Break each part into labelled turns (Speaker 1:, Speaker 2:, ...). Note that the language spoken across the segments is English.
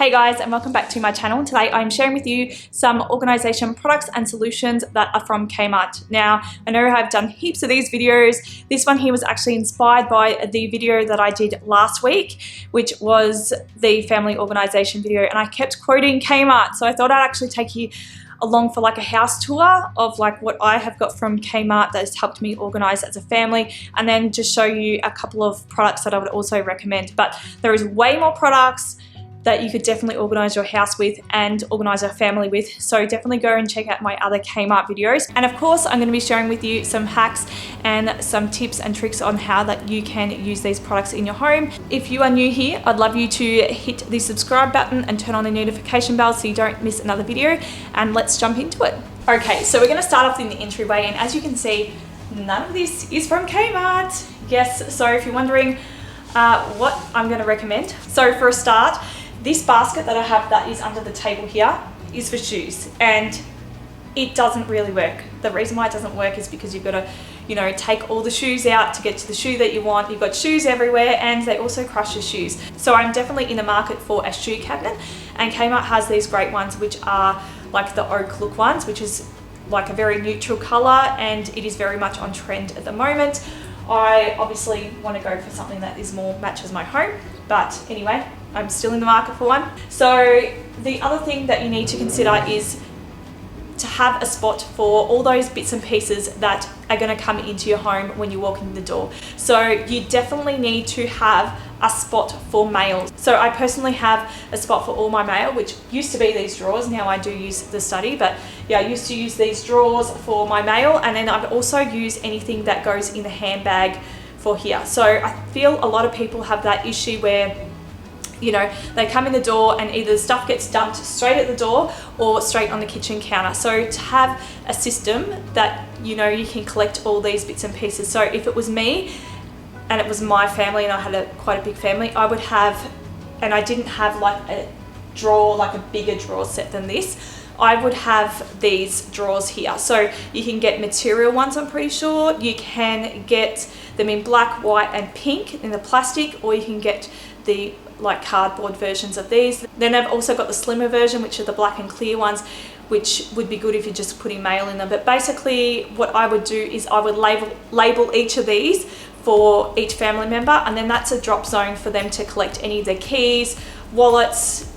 Speaker 1: Hey guys, and welcome back to my channel. Today I'm sharing with you some organisation products and solutions that are from Kmart. Now, I know I've done heaps of these videos. This one here was actually inspired by the video that I did last week, which was the family organisation video, and I kept quoting Kmart. So I thought I'd actually take you along for like a house tour of like what I have got from Kmart that has helped me organise as a family, and then just show you a couple of products that I would also recommend. But there is way more products that you could definitely organise your house with and organise your family with. So definitely go and check out my other Kmart videos. And of course, I'm going to be sharing with you some hacks and some tips and tricks on how that you can use these products in your home. If you are new here, I'd love you to hit the subscribe button and turn on the notification bell so you don't miss another video. And let's jump into it. Okay, so we're going to start off in the entryway, and as you can see, none of this is from Kmart. Yes, so if you're wondering what I'm going to recommend. So for a start, this basket that I have that is under the table here is for shoes, and it doesn't really work. The reason why it doesn't work is because you've got to, take all the shoes out to get to the shoe that you want. You've got shoes everywhere, and they also crush your shoes. So I'm definitely in the market for a shoe cabinet, and Kmart has these great ones which are like the oak look ones, which is like a very neutral color, and it is very much on trend at the moment. I obviously want to go for something that is more matches my home, but anyway, I'm still in the market for one. So the other thing that you need to consider is to have a spot for all those bits and pieces that are going to come into your home when you walk in the door. So you definitely need to have a spot for mail. So I personally have a spot for all my mail, which used to be these drawers. Now I do use the study, but yeah, I used to use these drawers for my mail, and then I've also used anything that goes in the handbag for here. So I feel a lot of people have that issue where they come in the door and either the stuff gets dumped straight at the door or straight on the kitchen counter. So to have a system that you can collect all these bits and pieces. So if it was me and it was my family and I had quite a big family, I would have, and I didn't have like a drawer, like a bigger drawer set than this, I would have these drawers here. So you can get material ones, I'm pretty sure. You can get them in black, white and pink in the plastic, or you can get the like cardboard versions of these. Then I've also got the slimmer version, which are the black and clear ones, which would be good if you're just putting mail in them. But basically what I would do is I would label each of these for each family member, and then that's a drop zone for them to collect any of their keys, wallets,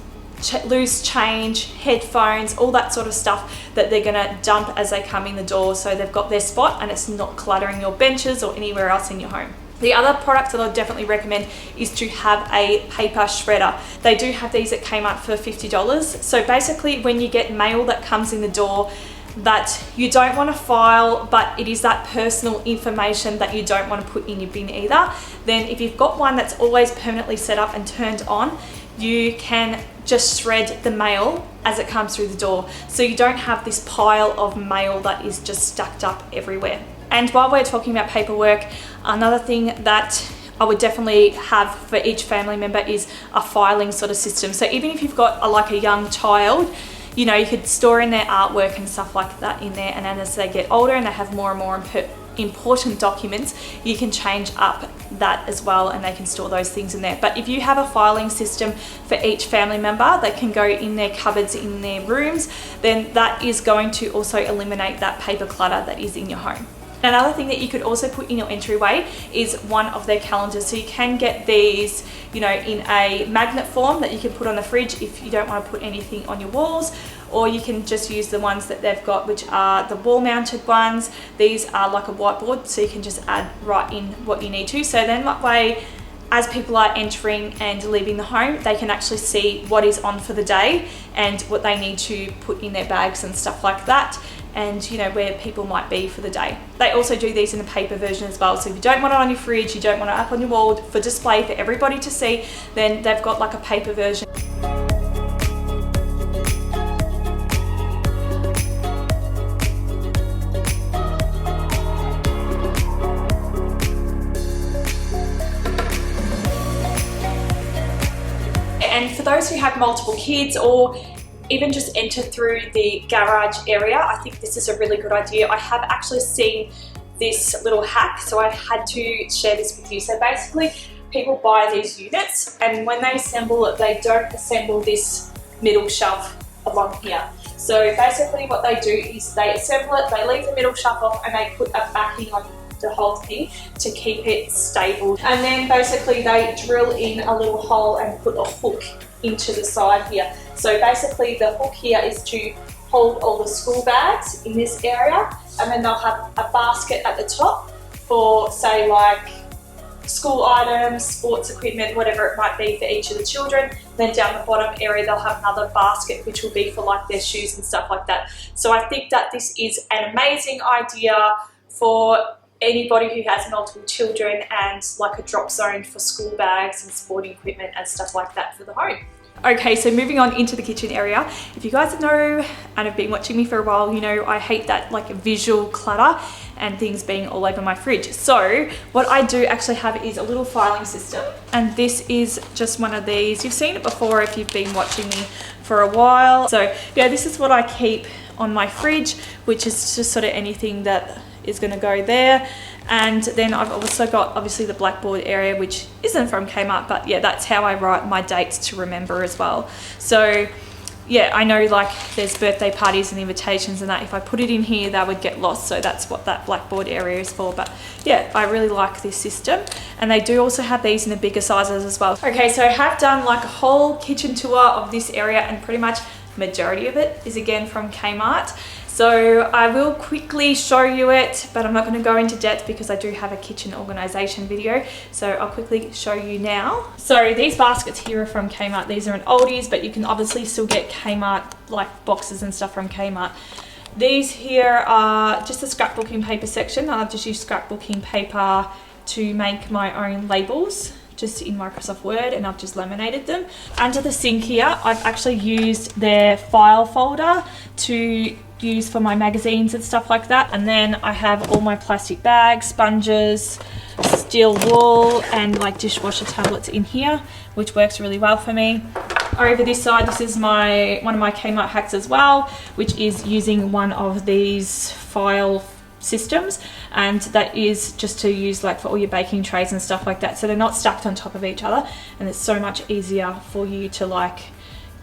Speaker 1: loose change, headphones, all that sort of stuff that they're gonna dump as they come in the door, so they've got their spot and it's not cluttering your benches or anywhere else in your home. The other product that I would definitely recommend is to have a paper shredder. They do have these at Kmart for $50. So basically when you get mail that comes in the door that you don't want to file, but it is that personal information that you don't want to put in your bin either, then if you've got one that's always permanently set up and turned on, you can just shred the mail as it comes through the door. So you don't have this pile of mail that is just stacked up everywhere. And while we're talking about paperwork, another thing that I would definitely have for each family member is a filing sort of system. So even if you've got like a young child, you could store in their artwork and stuff like that in there, and then as they get older and they have more and more important documents, you can change up that as well, and they can store those things in there. But if you have a filing system for each family member that can go in their cupboards in their rooms, then that is going to also eliminate that paper clutter that is in your home. Another thing that you could also put in your entryway is one of their calendars. So you can get these, in a magnet form that you can put on the fridge if you don't want to put anything on your walls, or you can just use the ones that they've got, which are the wall mounted ones. These are like a whiteboard, so you can just add right in what you need to. So then that way, as people are entering and leaving the home, they can actually see what is on for the day and what they need to put in their bags and stuff like that, and where people might be for the day. They also do these in a paper version as well. So if you don't want it on your fridge, you don't want it up on your wall for display for everybody to see, then they've got like a paper version. And for those who have multiple kids or even just enter through the garage area, I think this is a really good idea. I have actually seen this little hack, so I had to share this with you. So basically, people buy these units, and when they assemble it, they don't assemble this middle shelf along here. So basically what they do is they assemble it, they leave the middle shelf off, and they put a backing on the whole thing to keep it stable. And then basically they drill in a little hole and put a hook into the side here. So basically the hook here is to hold all the school bags in this area, and then they'll have a basket at the top for, say, like school items, sports equipment, whatever it might be for each of the children. Then down the bottom area they'll have another basket which will be for like their shoes and stuff like that. So I think that this is an amazing idea for anybody who has multiple children, and like a drop zone for school bags and sporting equipment and stuff like that for the home. Okay, so moving on into the kitchen area. If you guys know and have been watching me for a while, you know I hate that like visual clutter and things being all over my fridge. So what I do actually have is a little filing system, and this is just one of these. You've seen it before if you've been watching me for a while. So yeah, this is what I keep on my fridge, which is just sort of anything that is going to go there. And then I've also got obviously the blackboard area, which isn't from Kmart, but yeah, that's how I write my dates to remember as well. So yeah, I know like there's birthday parties and invitations and that if I put it in here they would get lost, so that's what that blackboard area is for. But yeah, I really like this system, and they do also have these in the bigger sizes as well. Okay, so I have done like a whole kitchen tour of this area, and pretty much majority of it is again from Kmart. So I will quickly show you it, but I'm not going to go into depth because I do have a kitchen organization video. So I'll quickly show you now. So these baskets here are from Kmart. These are an oldies, but you can obviously still get Kmart like boxes and stuff from Kmart. These here are just the scrapbooking paper section. I've just used scrapbooking paper to make my own labels just in Microsoft Word, and I've just laminated them. Under the sink here, I've actually used their file folder to use for my magazines and stuff like that. And then I have all my plastic bags, sponges, steel wool, and like dishwasher tablets in here, which works really well for me. Over this side, this is one of my Kmart hacks as well, which is using one of these file systems, and that is just to use like for all your baking trays and stuff like that, so they're not stacked on top of each other, and it's so much easier for you to like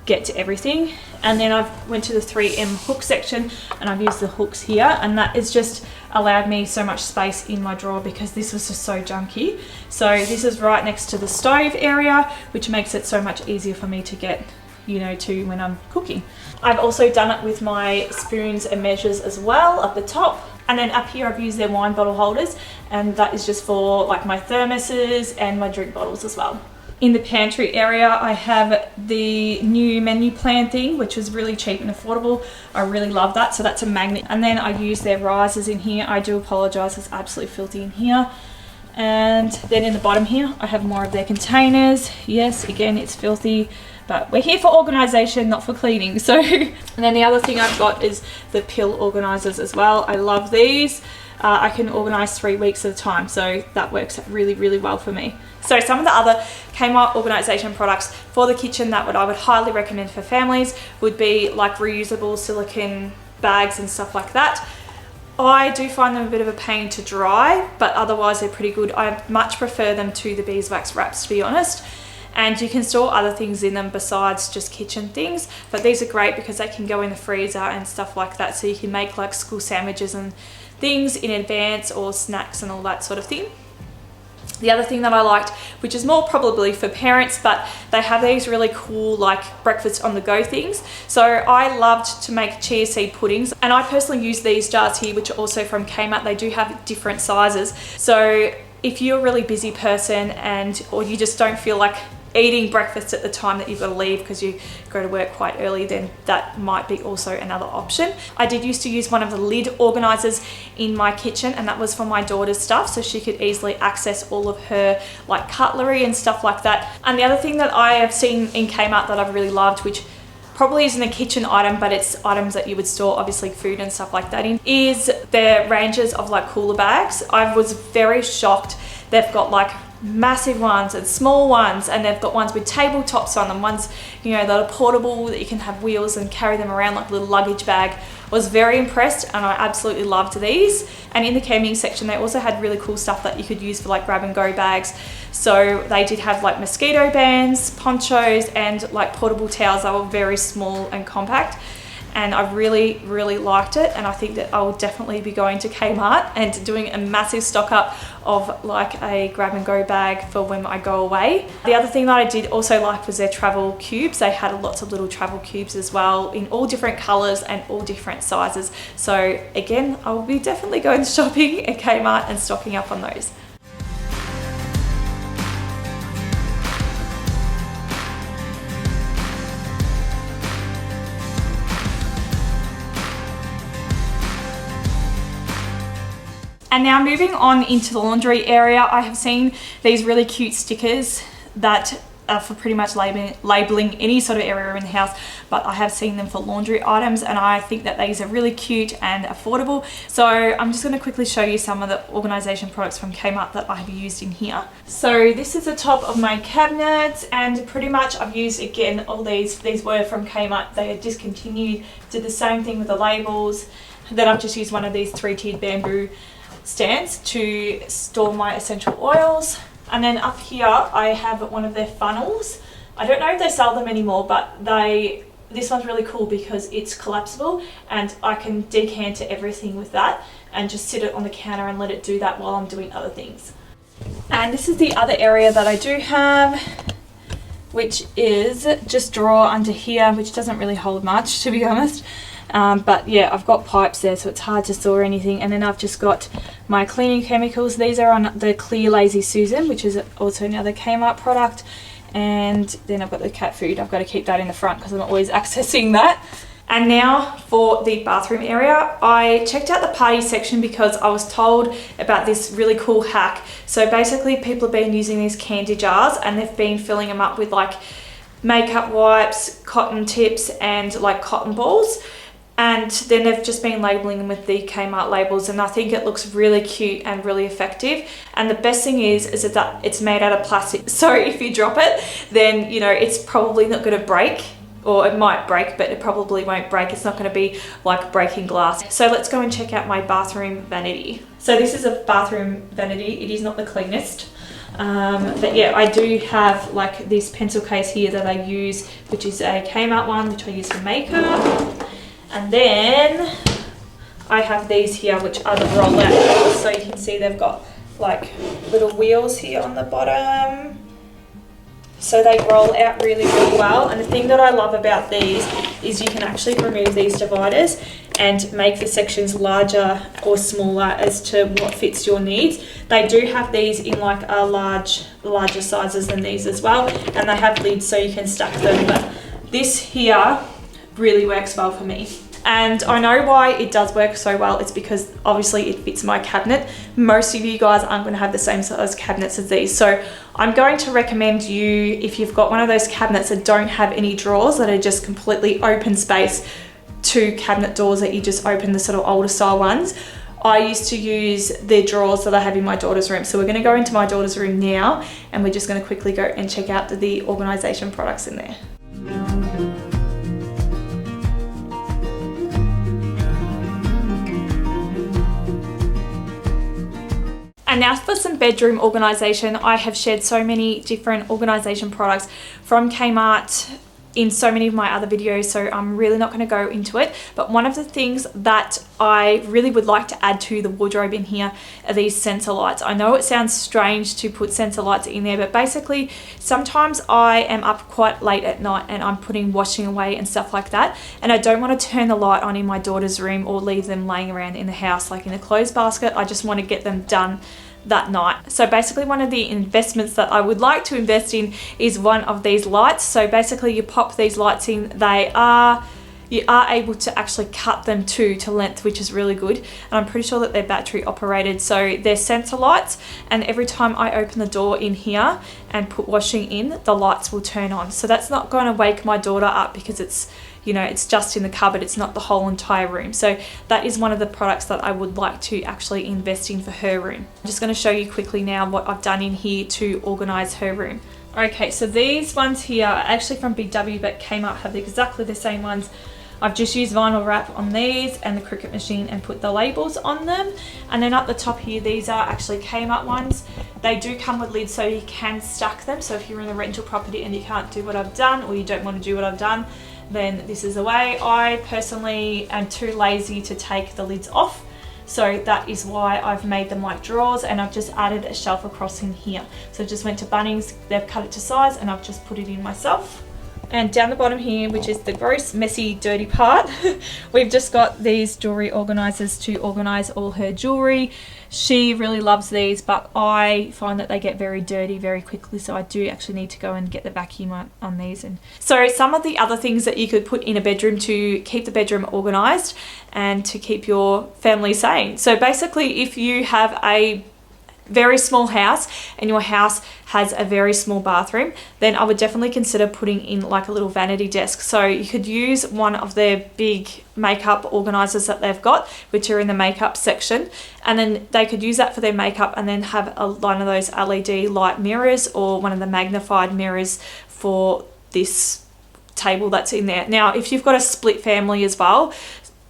Speaker 1: get to everything. And then I've went to the 3M hook section, and I've used the hooks here, and that has just allowed me so much space in my drawer because this was just so junky. So this is right next to the stove area, which makes it so much easier for me to get, you know, to when I'm cooking. I've also done it with my spoons and measures as well up the top. And then up here I've used their wine bottle holders, and that is just for like my thermoses and my drink bottles as well. In the pantry area, I have the new menu plan thing, which was really cheap and affordable. I really love that. So that's a magnet. And then I use their risers in here. I do apologize, it's absolutely filthy in here. And then in the bottom here, I have more of their containers. Yes, again, it's filthy, but we're here for organization, not for cleaning. So, and then the other thing I've got is the pill organizers as well. I love these. I can organize 3 weeks at a time, so that works really, really well for me. So some of the other Kmart organization products for the kitchen that I would highly recommend for families would be like reusable silicone bags and stuff like that. I do find them a bit of a pain to dry, but otherwise they're pretty good. I much prefer them to the beeswax wraps, to be honest. And you can store other things in them besides just kitchen things, but these are great because they can go in the freezer and stuff like that, so you can make like school sandwiches and things in advance, or snacks and all that sort of thing. The other thing that I liked, which is more probably for parents, but they have these really cool like breakfast on the go things. So I loved to make chia seed puddings, and I personally use these jars here, which are also from Kmart. They do have different sizes. So if you're a really busy person or you just don't feel like eating breakfast at the time that you've got to leave because you go to work quite early, then that might be also another option. I did used to use one of the lid organizers in my kitchen, and that was for my daughter's stuff, so she could easily access all of her like cutlery and stuff like that. And the other thing that I have seen in Kmart that I've really loved, which probably isn't a kitchen item, but it's items that you would store obviously food and stuff like that in, is their ranges of like cooler bags. I was very shocked. They've got like massive ones and small ones, and they've got ones with tabletops on them, ones, you know, that are portable, that you can have wheels and carry them around like a little luggage bag. I was very impressed and I absolutely loved these. And in the camping section they also had really cool stuff that you could use for like grab and go bags. So they did have like mosquito bands, ponchos, and like portable towels. They were very small and compact, and I really, really liked it. And I think that I will definitely be going to Kmart and doing a massive stock up of like a grab and go bag for when I go away. The other thing that I did also like was their travel cubes. They had lots of little travel cubes as well in all different colors and all different sizes. So again, I will be definitely going shopping at Kmart and stocking up on those. And now moving on into the laundry area, I have seen these really cute stickers that are for pretty much labeling any sort of area in the house, but I have seen them for laundry items, and I think that these are really cute and affordable. So I'm just going to quickly show you some of the organisation products from Kmart that I have used in here. So this is the top of my cabinet, and pretty much I've used, again, all these were from Kmart. They are discontinued. Did the same thing with the labels. Then I've just used one of these 3-tiered bamboo stands to store my essential oils. And then up here I have one of their funnels. I don't know if they sell them anymore, but this one's really cool because it's collapsible and I can decant everything with that and just sit it on the counter and let it do that while I'm doing other things. And this is the other area that I do have, which is just drawer under here, which doesn't really hold much, to be honest. But yeah, I've got pipes there, so it's hard to store anything. And then I've just got my cleaning chemicals. These are on the Clear Lazy Susan, which is also another Kmart product. And then I've got the cat food. I've got to keep that in the front because I'm always accessing that. And now for the bathroom area, I checked out the party section because I was told about this really cool hack. So basically people have been using these candy jars and they've been filling them up with like makeup wipes, cotton tips, and like cotton balls. And then they've just been labeling them with the Kmart labels, and I think it looks really cute and really effective. And the best thing is that it's made out of plastic. So if you drop it, then, you know, it's probably not going to break, or it might break, but it probably won't break. It's not going to be like breaking glass. So let's go and check out my bathroom vanity. So this is a bathroom vanity. It is not the cleanest. But yeah, I do have like this pencil case here that I use, which is a Kmart one, which I use for makeup. And then I have these here, which are the roll out wheels. So you can see they've got like little wheels here on the bottom. So they roll out really, really well. And the thing that I love about these is you can actually remove these dividers and make the sections larger or smaller as to what fits your needs. They do have these in like a larger sizes than these as well. And they have lids so you can stack them. But this here really works well for me. And I know why it does work so well. It's because obviously it fits my cabinet. Most of you guys aren't going to have the same size cabinets as these. So I'm going to recommend you, if you've got one of those cabinets that don't have any drawers, that are just completely open space to cabinet doors that you just open, the sort of older style ones. I used to use the drawers that I have in my daughter's room. So we're going to go into my daughter's room now and we're just going to quickly go and check out the organisation products in there. And now for some bedroom organisation. I have shared so many different organisation products from Kmart in so many of my other videos, so I'm really not going to go into it. But one of the things that I really would like to add to the wardrobe in here are these sensor lights. I know it sounds strange to put sensor lights in there, but basically sometimes I am up quite late at night and I'm putting washing away and stuff like that, and I don't want to turn the light on in my daughter's room or leave them laying around in the house like in a clothes basket. I just want to get them done that night. So basically one of the investments that I would like to invest in is one of these lights. So basically you pop these lights in. They are you are able to actually cut them to length, which is really good. And I'm pretty sure that they're battery operated. So they're sensor lights, and every time I open the door in here and put washing in, the lights will turn on. So that's not going to wake my daughter up because it's, you know, it's just in the cupboard, it's not the whole entire room. So that is one of the products that I would like to actually invest in for her room. I'm just going to show you quickly now what I've done in here to organize her room. Okay, so these ones here are actually from Big W, but Kmart have exactly the same ones. I've just used vinyl wrap on these and the Cricut machine and put the labels on them. And then up the top here, these are actually Kmart ones. They do come with lids so you can stack them. So if you're in a rental property and you can't do what I've done, or you don't want to do what I've done, then this is the way. I personally am too lazy to take the lids off. So that is why I've made them like drawers, and I've just added a shelf across in here. So I just went to Bunnings, they've cut it to size, and I've just put it in myself. And down the bottom here, which is the gross, messy, dirty part, we've just got these jewelry organizers to organize all her jewelry. She really loves these, but I find that they get very dirty very quickly, so I do actually need to go and get the vacuum on these. And so some of the other things that you could put in a bedroom to keep the bedroom organized and to keep your family sane. So basically, if you have a very small house and your house has a very small bathroom, then I would definitely consider putting in like a little vanity desk. So you could use one of their big makeup organizers that they've got, which are in the makeup section, and then they could use that for their makeup and then have one of those LED light mirrors or one of the magnified mirrors for this table that's in there. Now, if you've got a split family as well,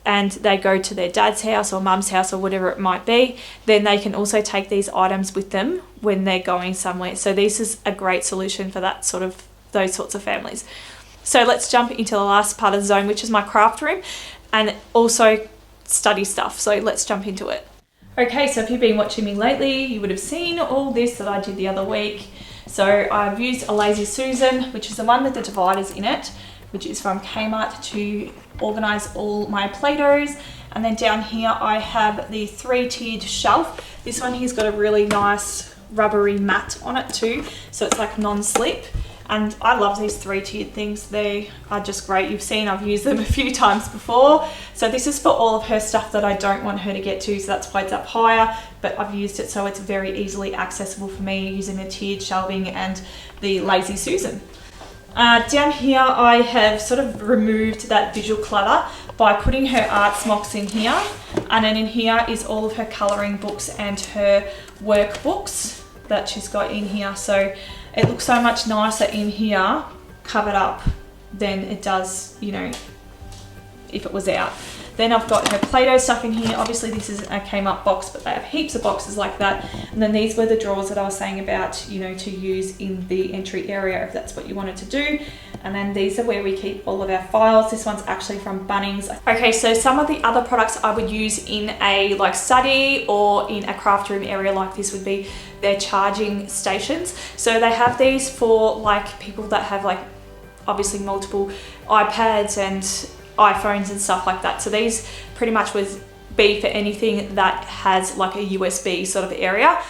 Speaker 1: and they go to their dad's house or mum's house or whatever it might be, then they can also take these items with them when they're going somewhere. So this is a great solution for that sort of, those sorts of families. So let's jump into the last part of the zone, which is my craft room and also study stuff. So let's jump into it. Okay, so if you've been watching me lately, you would have seen all this that I did the other week. So I've used a Lazy Susan, which is the one with the dividers in it, which is from Kmart, to organize all my Play-Dohs. And then down here I have the 3-tiered shelf. This one here's got a really nice rubbery mat on it too, so it's like non-slip. And I love these 3-tiered things. They are just great. You've seen I've used them a few times before. So this is for all of her stuff that I don't want her to get to, so that's why it's up higher, but I've used it so it's very easily accessible for me using the tiered shelving and the Lazy Susan. Down here I have sort of removed that visual clutter by putting her art smocks in here, and then in here is all of her colouring books and her workbooks that she's got in here. So it looks so much nicer in here covered up than it does, you know, if it was out. Then I've got her Play-Doh stuff in here. Obviously this isn't a Kmart box, but they have heaps of boxes like that. And then these were the drawers that I was saying about, you know, to use in the entry area if that's what you wanted to do. And then these are where we keep all of our files. This one's actually from Bunnings. Okay, so some of the other products I would use in a like study or in a craft room area like this would be their charging stations. So they have these for like people that have like obviously multiple iPads and iPhones and stuff like that. So these pretty much would be for anything that has like a USB sort of area.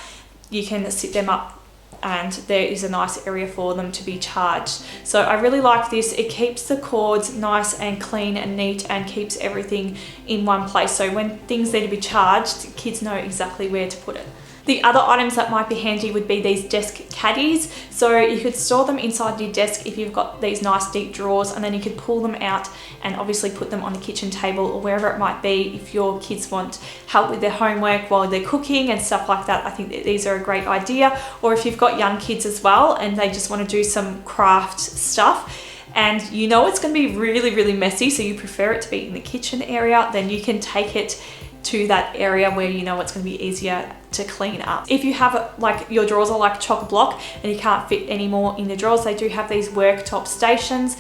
Speaker 1: You can sit them up and there is a nice area for them to be charged. So I really like this. It keeps the cords nice and clean and neat and keeps everything in one place. So when things need to be charged, kids know exactly where to put it. The other items that might be handy would be these desk caddies. So you could store them inside your desk if you've got these nice deep drawers, and then you could pull them out and obviously put them on the kitchen table or wherever it might be if your kids want help with their homework while they're cooking and stuff like that. I think that these are a great idea. Or if you've got young kids as well and they just want to do some craft stuff and you know it's going to be really, really messy, so you prefer it to be in the kitchen area, then you can take it to that area where you know it's going to be easier to clean up. If you have like your drawers are like chock-a-block and you can't fit any more in the drawers, they do have these worktop stations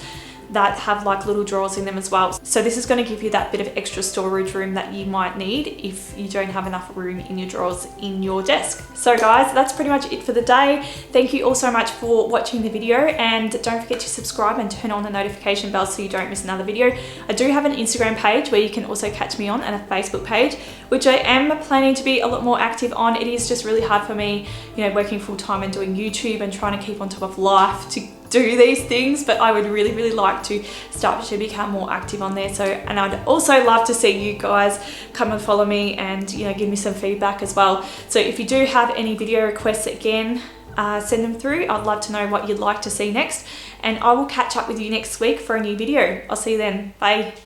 Speaker 1: that have like little drawers in them as well. So this is going to give you that bit of extra storage room that you might need if you don't have enough room in your drawers in your desk. So guys, that's pretty much it for the day. Thank you all so much for watching the video, and don't forget to subscribe and turn on the notification bell so you don't miss another video. I do have an Instagram page where you can also catch me on, and a Facebook page, which I am planning to be a lot more active on. It is just really hard for me, you know, working full time and doing YouTube and trying to keep on top of life to do these things, but I would really like to start to become more active on there. So, and I'd also love to see you guys come and follow me and, you know, give me some feedback as well. So if you do have any video requests, again, send them through. I'd love to know what you'd like to see next, and I will catch up with you next week for a new video. I'll see you then. Bye.